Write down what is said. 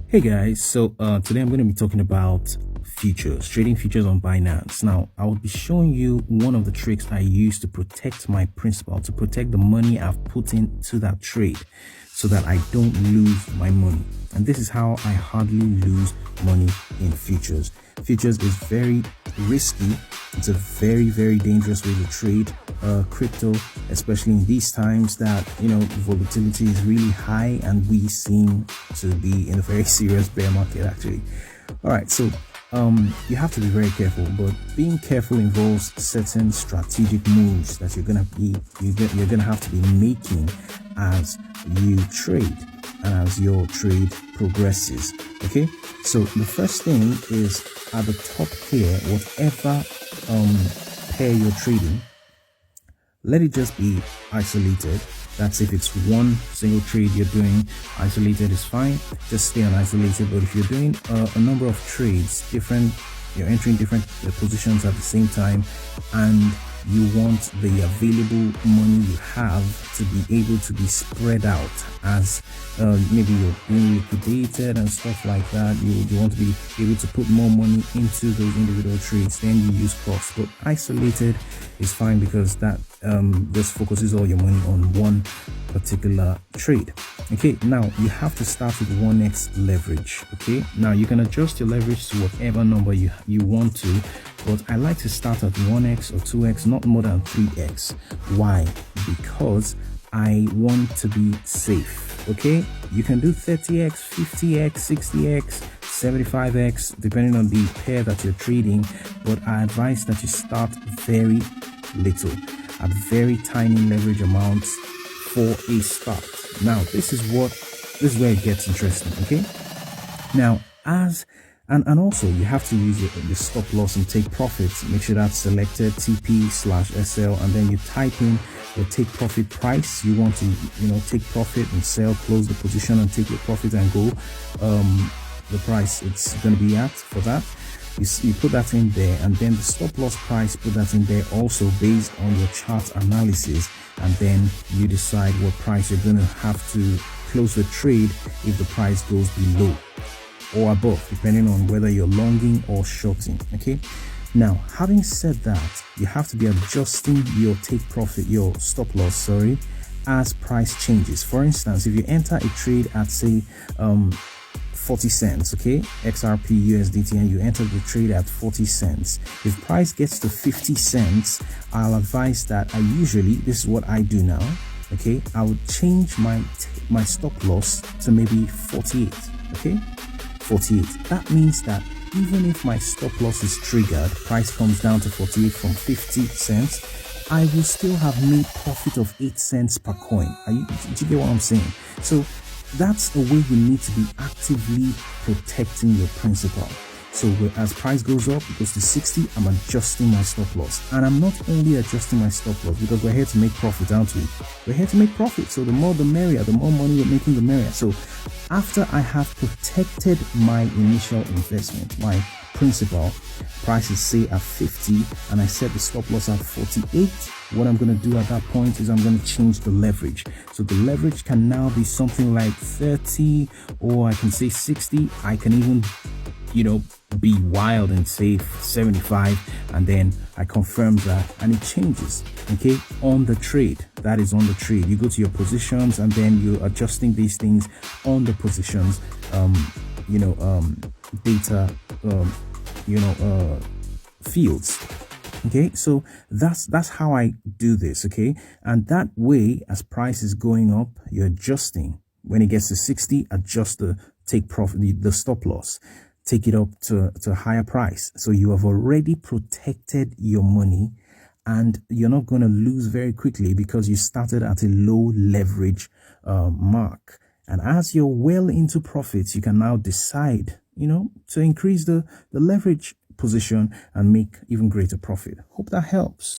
Hey guys, so today I'm going to be talking about futures, trading futures on Binance. Now, I will be showing you one of the tricks I use to protect my principal, to protect the money I've put into that trade so that I don't lose my money. And this is how I hardly lose money in futures. Futures is very risky. It's a very, very dangerous way to trade crypto, especially in these times that, volatility is really high and we seem to be in a very serious bear market actually. All right, so you have to be very careful, but being careful involves certain strategic moves that you're gonna have to be making as you trade and as your trade progresses. Okay, so the first thing is at the top here, whatever pair you're trading, let it just be isolated. That's if it's one single trade you're doing, isolated is fine. Just stay on isolated. But if you're doing a number of trades, you're entering different positions at the same time, and you want the available money you have to be able to be spread out as maybe you're being liquidated and stuff like that. You want to be able to put more money into those individual trades, then you use cross. But isolated is fine because that just focuses all your money on one particular trade. Okay, now you have to start with 1x leverage. Okay, now you can adjust your leverage to whatever number you want to, but I like to start at 1x or 2x, not more than 3x. Why? Because I want to be safe. Okay, you can do 30x, 50x, 60x, 75x depending on the pair that you're trading, but I advise that you start very little, at very tiny leverage amounts for a start. Now this is where it gets interesting. Okay, now and also you have to use your stop loss and take profits. Make sure that's selected, TP/SL, and then you type in your take profit price. You want to take profit and sell, close the position and take your profit and go the price it's going to be at for that. You put that in there, and then the stop loss price, put that in there also based on your chart analysis, and then you decide what price you're going to have to close the trade if the price goes below or above, depending on whether you're longing or shorting. Okay, now having said that, you have to be adjusting your take profit, your stop loss, sorry, as price changes. For instance, if you enter a trade at say 40 cents, okay, XRP USDT, and you enter the trade at 40 cents. If price gets to 50 cents, I'll advise that this is what I do now. Okay, I would change my stop loss to maybe 48. Okay, 48. That means that even if my stop loss is triggered, price comes down to 48 from 50 cents, I will still have made profit of 8 cents per coin. Do you get what I'm saying? So that's a way you need to be actively protecting your principal. So as price goes up, it goes to 60, I'm adjusting my stop loss. And I'm not only adjusting my stop loss because we're here to make profit, aren't we? We're here to make profit. So the more the merrier, the more money you're making, the merrier. So after I have protected my initial investment, my principal, price is say at 50, and I set the stop loss at 48, what I'm going to do at that point is I'm going to change the leverage. So the leverage can now be something like 30, or I can say 60. I can even be wild and say 75, and then I confirm that, and it changes. Okay, on the trade, that is on the trade. You go to your positions, and then you're adjusting these things on the positions data fields. Okay, so that's how I do this. Okay, and that way, as price is going up, you're adjusting. When it gets to 60, adjust the take profit, the stop loss, take it up to a higher price. So you have already protected your money, and you're not going to lose very quickly because you started at a low leverage mark. And as you're well into profits, you can now decide to increase the leverage position and make even greater profit. Hope that helps.